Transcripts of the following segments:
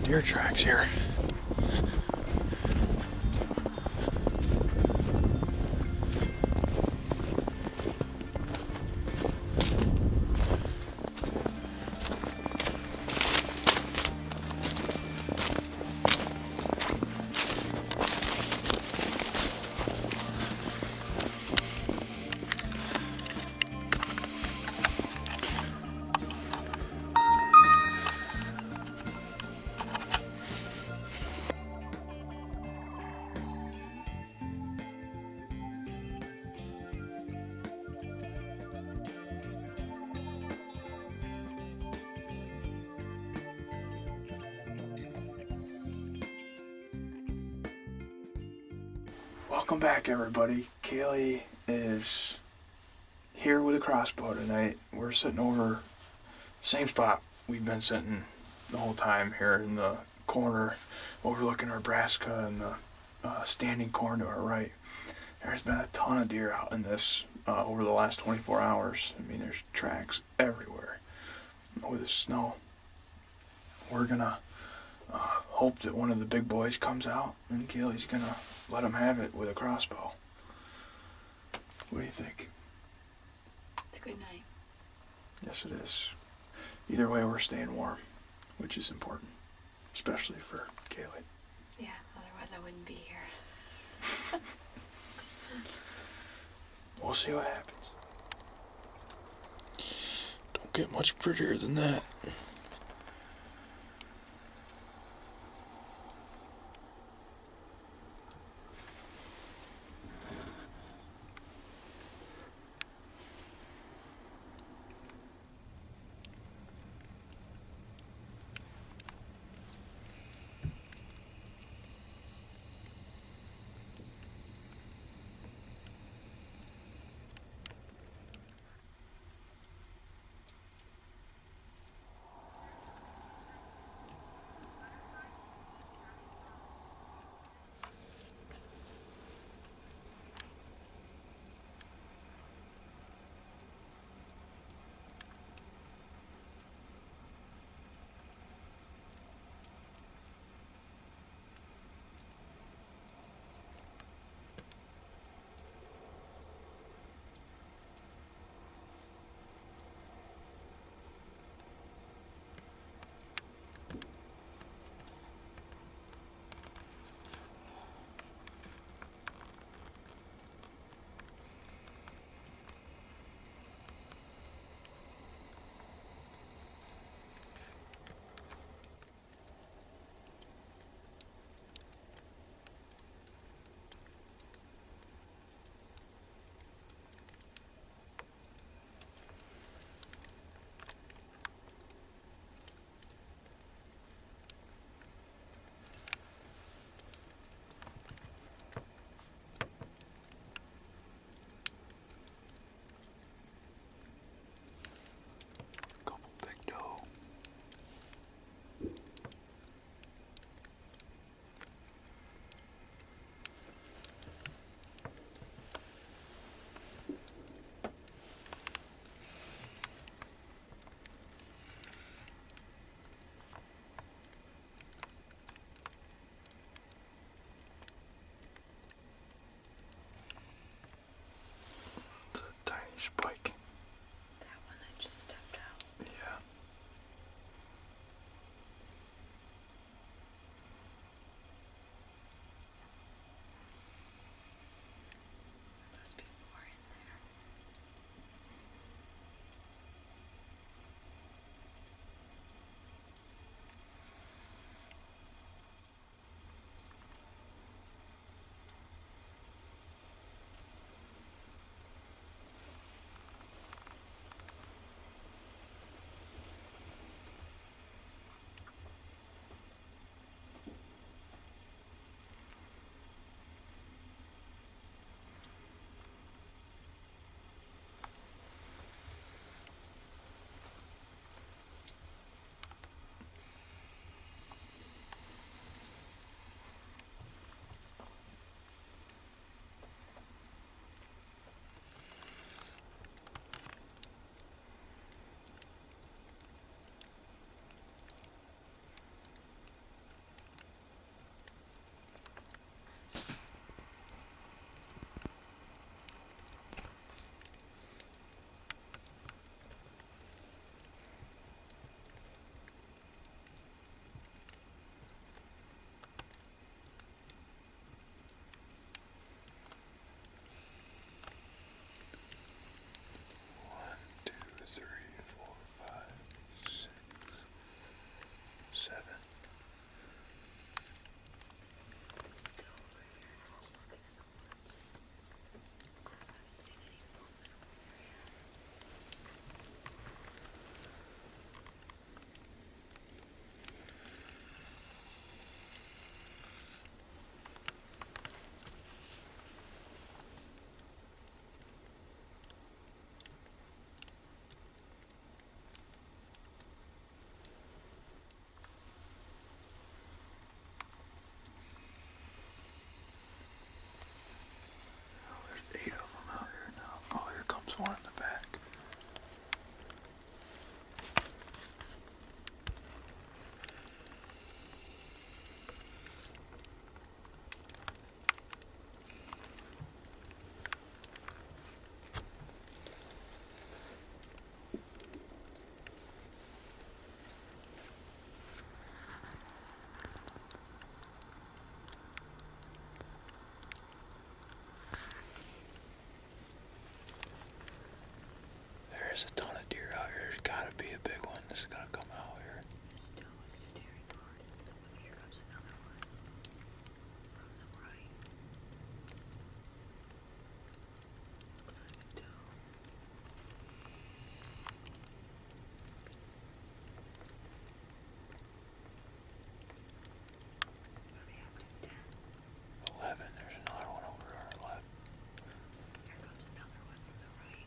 deer tracks here. Welcome back, everybody. Kaylee is here with a crossbow tonight. We're sitting over same spot we've been sitting the whole time here in the corner overlooking Nebraska and the standing corn to our right. There's been a ton of deer out in this over the last 24 hours. I mean, there's tracks everywhere with the snow. We're gonna hope that one of the big boys comes out and Kaylee's gonna let him have it with a crossbow. What do you think? It's a good night. Yes, it is. Either way, we're staying warm, which is important, especially for Kaylee. Yeah, otherwise I wouldn't be here. We'll see what happens. Don't get much prettier than that. There's a ton of deer out here. There's gotta be a big one that's gonna come out here. Still staring hard. Here comes another one. From the right. Looks like a doe. What do we have to 10? 11. There's another one over our left. Here comes another one from the right.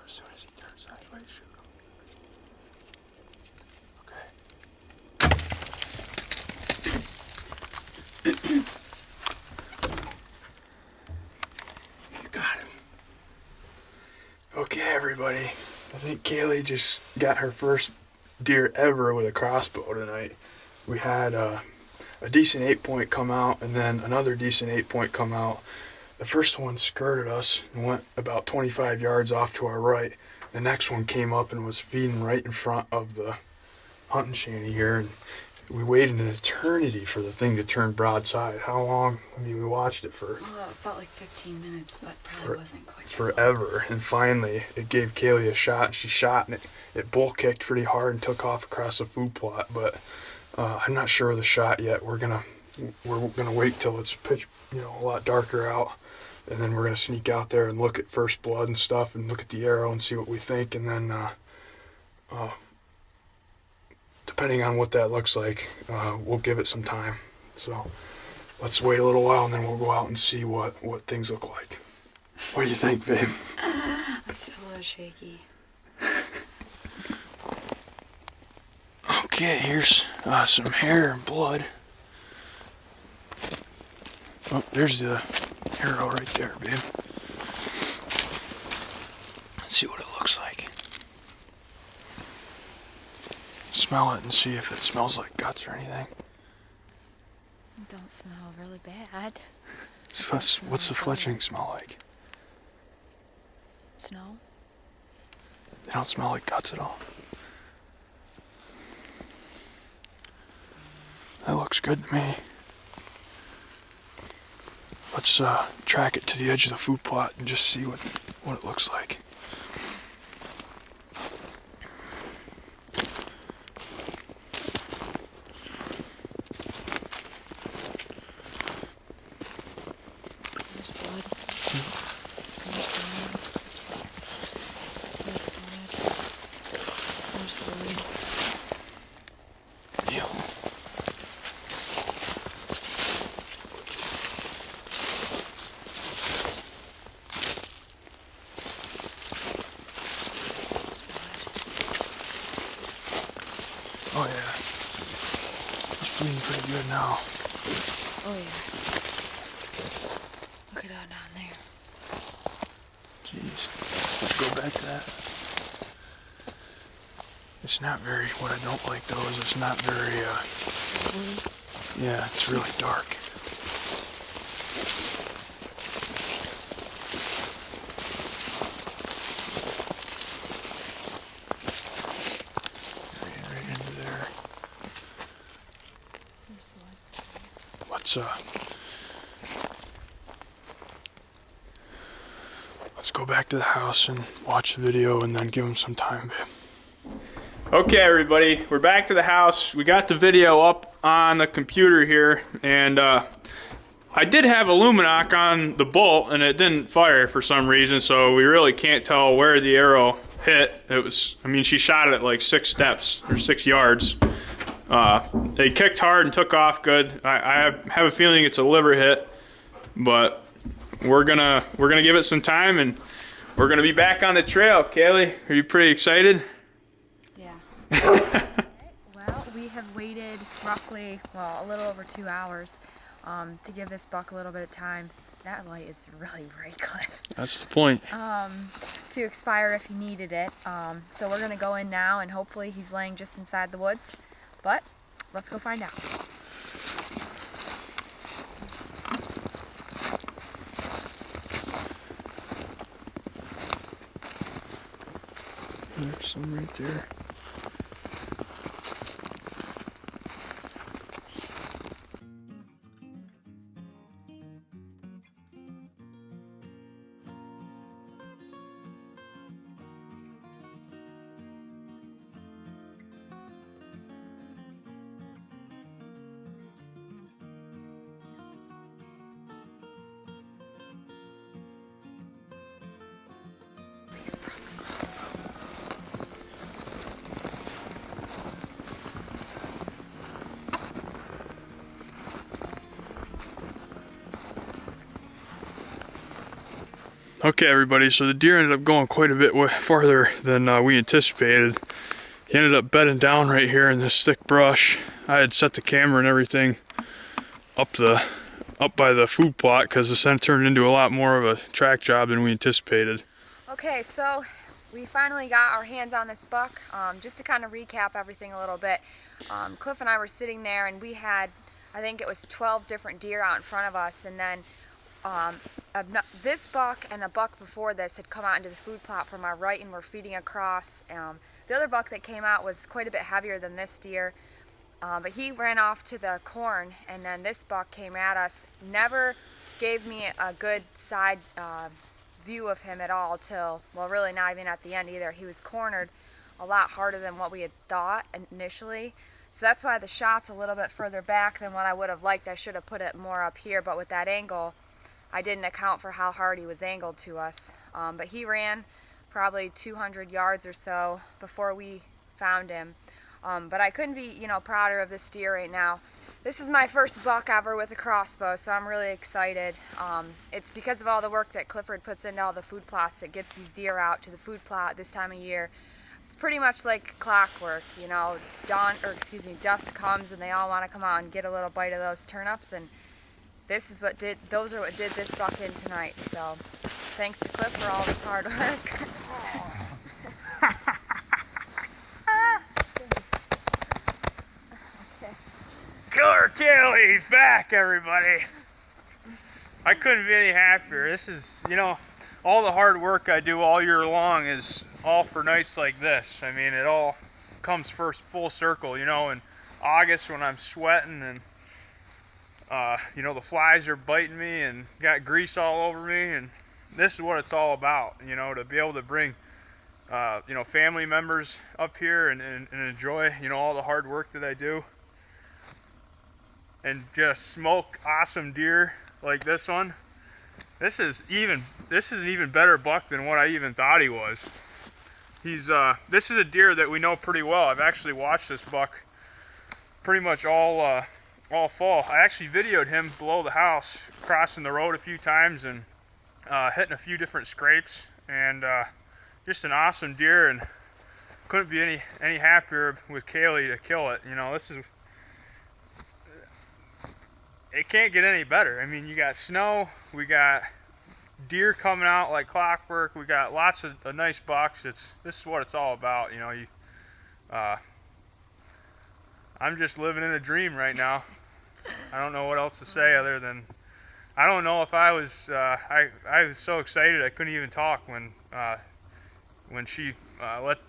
as soon as he turns sideways, shoot him. Okay. You got him. Okay, everybody. I think Kaylee just got her first deer ever with a crossbow tonight. We had a decent 8-point come out and then another decent 8-point come out. The first one skirted us and went about 25 yards off to our right. The next one came up and was feeding right in front of the hunting shanty here. And we waited an eternity for the thing to turn broadside. How long? I mean, we watched it for... Well, it felt like 15 minutes, but probably wasn't quite that forever. And finally, it gave Kaylee a shot, and she shot, and it bull kicked pretty hard and took off across the food plot. But I'm not sure of the shot yet. We're gonna wait till it's pitch, a lot darker out, and then we're gonna sneak out there and look at first blood and stuff, and look at the arrow and see what we think, and then depending on what that looks like, we'll give it some time. So let's wait a little while, and then we'll go out and see what things look like. What do you think, babe? I'm still a little shaky. Okay, here's some hair and blood. Oh, there's the arrow right there, babe. Let's see what it looks like. Smell it and see if it smells like guts or anything. It don't smell really bad. What's the fletching smell like? Snow? They don't smell like guts at all. That looks good to me. Let's track it to the edge of the food plot and just see what it looks like. There's blood. There's blood. There's blood. Yeah. Oh yeah. It's bleeding pretty good now. Oh yeah. Look at that down there. Jeez. Let's go back to that. It's not very, what I don't like though is it's not very, yeah, it's really dark. Right into there. Let's go back to the house and watch the video and then give him some time, babe. Okay, everybody, we're back to the house. We got the video up on the computer here, and I did have a luminoc on the bolt, and it didn't fire for some reason, so we really can't tell where the arrow hit. It was, I mean, she shot it at like 6 steps or 6 yards. It kicked hard and took off good. I have a feeling it's a liver hit, but we're gonna give it some time, and we're gonna be back on the trail. Kaylee, are you pretty excited? Well, we have waited roughly, a little over 2 hours to give this buck a little bit of time. That light is really bright, Cliff. That's the point. To expire if he needed it. So we're going to go in now, and hopefully he's laying just inside the woods. But let's go find out. There's some right there. Okay, everybody, so the deer ended up going quite a bit farther than we anticipated. He ended up bedding down right here in this thick brush. I had set the camera and everything up by the food plot because the scent turned into a lot more of a track job than we anticipated. Okay, so we finally got our hands on this buck. Just to kind of recap everything a little bit, Cliff and I were sitting there and we had, I think it was 12 different deer out in front of us, and then this buck and a buck before this had come out into the food plot from our right and were feeding across. The other buck that came out was quite a bit heavier than this deer, but he ran off to the corn, and then this buck came at us. Never gave me a good side view of him at all till, well, really not even at the end either. He was cornered a lot harder than what we had thought initially. So that's why the shot's a little bit further back than what I would have liked. I should have put it more up here, but with that angle, I didn't account for how hard he was angled to us. But he ran probably 200 yards or so before we found him. But I couldn't be, prouder of this deer right now. This is my first buck ever with a crossbow, so I'm really excited. It's because of all the work that Clifford puts into all the food plots that gets these deer out to the food plot this time of year. It's pretty much like clockwork, dusk comes and they all want to come out and get a little bite of those turnips, and those are what did this buck in tonight. So thanks to Cliff for all this hard work. Killer Kaylee's back, everybody. I couldn't be any happier. This is, all the hard work I do all year long is all for nights like this. I mean, it all comes first full circle, in August when I'm sweating and the flies are biting me and got grease all over me, and this is what it's all about, to be able to bring family members up here and enjoy, all the hard work that I do, and just smoke awesome deer like this one. This is an even better buck than what I even thought he was. This is a deer that we know pretty well. I've actually watched this buck pretty much all fall. I actually videoed him below the house, crossing the road a few times and hitting a few different scrapes, and just an awesome deer, and couldn't be any happier with Kaylee to kill it. It can't get any better. I mean, you got snow, we got deer coming out like clockwork, we got lots of nice bucks. This is what it's all about. I'm just living in a dream right now. I don't know what else to say other than I don't know if I was I was so excited I couldn't even talk when she let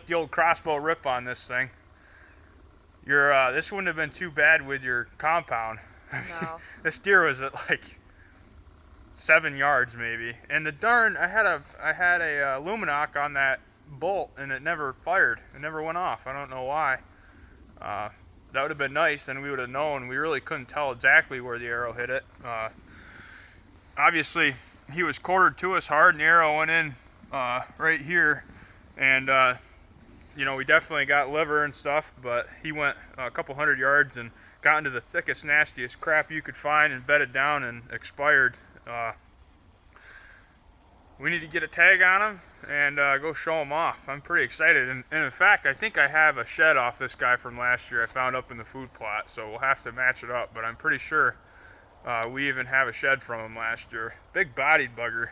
the old crossbow rip on this thing. This wouldn't have been too bad with your compound. No. This deer was at like 7 yards maybe, and the darn I had a Luminoc on that bolt and it never fired. It never went off. I don't know why. That would have been nice, and we would have known. We really couldn't tell exactly where the arrow hit it. Obviously, he was quartered to us hard, and the arrow went in right here, and we definitely got liver and stuff, but he went a couple hundred yards and got into the thickest, nastiest crap you could find and bedded down and expired. We need to get a tag on him and go show him off. I'm pretty excited, and in fact, I think I have a shed off this guy from last year I found up in the food plot, so we'll have to match it up, but I'm pretty sure we even have a shed from him last year. Big bodied bugger.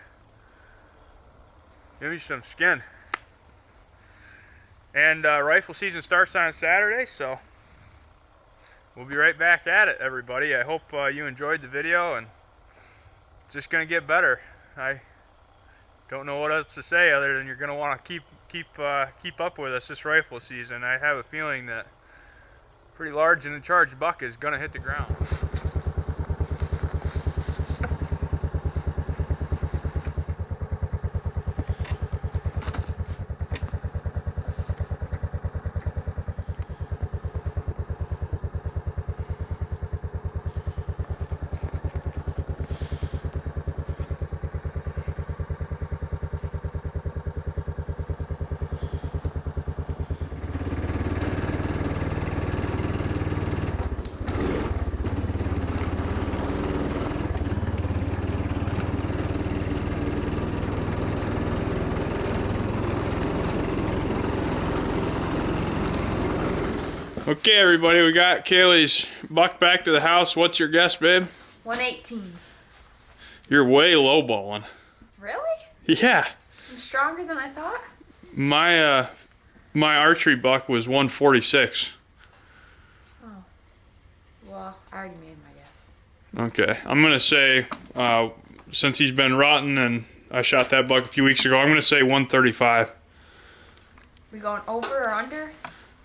Give me some skin. And rifle season starts on Saturday, so we'll be right back at it, everybody. I hope you enjoyed the video, and it's just gonna get better. I don't know what else to say other than you're gonna want to keep up with us this rifle season. I have a feeling that pretty large and in charge buck is gonna hit the ground. Okay, everybody, we got Kaylee's buck back to the house. What's your guess, babe? 118. You're way lowballing. Really? Yeah. I'm stronger than I thought. My archery buck was 146. Oh. Well, I already made my guess. Okay, I'm gonna say since he's been rotten and I shot that buck a few weeks ago, I'm gonna say 135. We going over or under?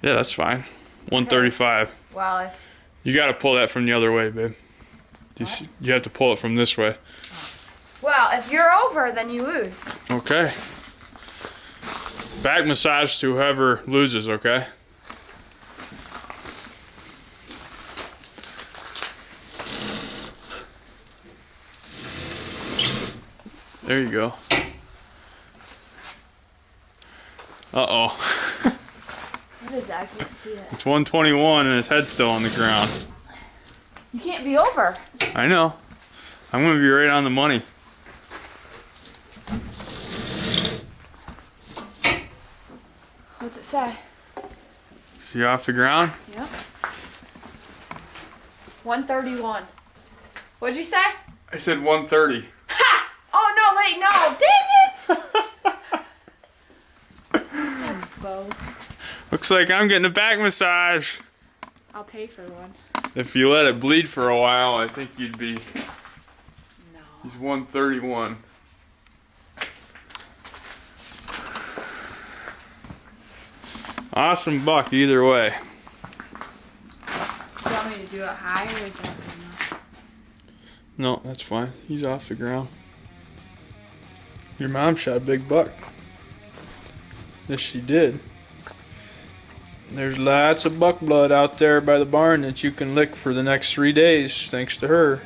Yeah, that's fine. 135. Okay. Well, if You gotta pull that from the other way, babe. You have to pull it from this way. Well, if you're over, then you lose. Okay. Back massage to whoever loses, okay? There you go. Uh-oh. What is that? I can't see it. It's 121 and his head's still on the ground. You can't be over. I know. I'm gonna be right on the money. What's it say? See off the ground? Yep. 131. What'd you say? I said 130. Ha! Oh no, wait, no. Dang it! That's both. Looks like I'm getting a back massage. I'll pay for one. If you let it bleed for a while, I think you'd be. No. He's 131. Awesome buck either way. Do you want me to do it higher or is that good enough? No, that's fine. He's off the ground. Your mom shot a big buck. Yes, she did. There's lots of buck blood out there by the barn that you can lick for the next 3 days, thanks to her.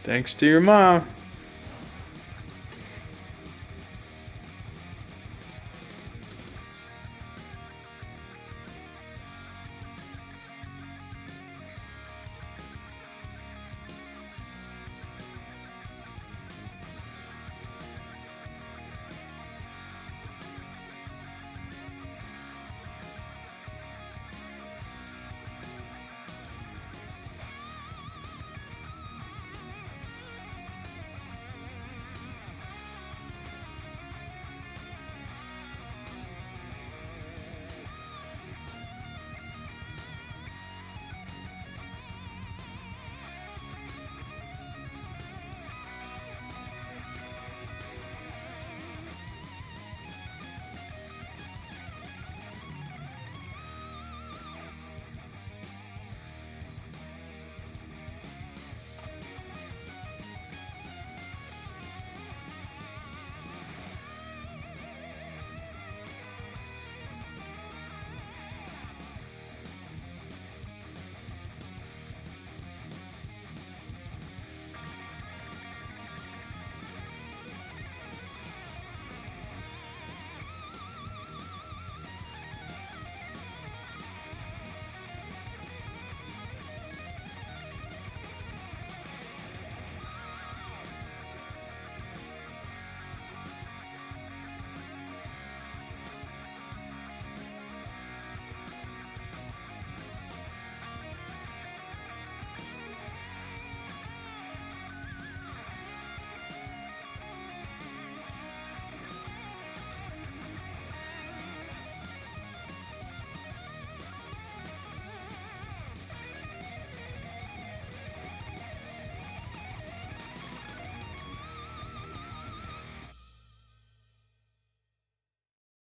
Thanks to your mom.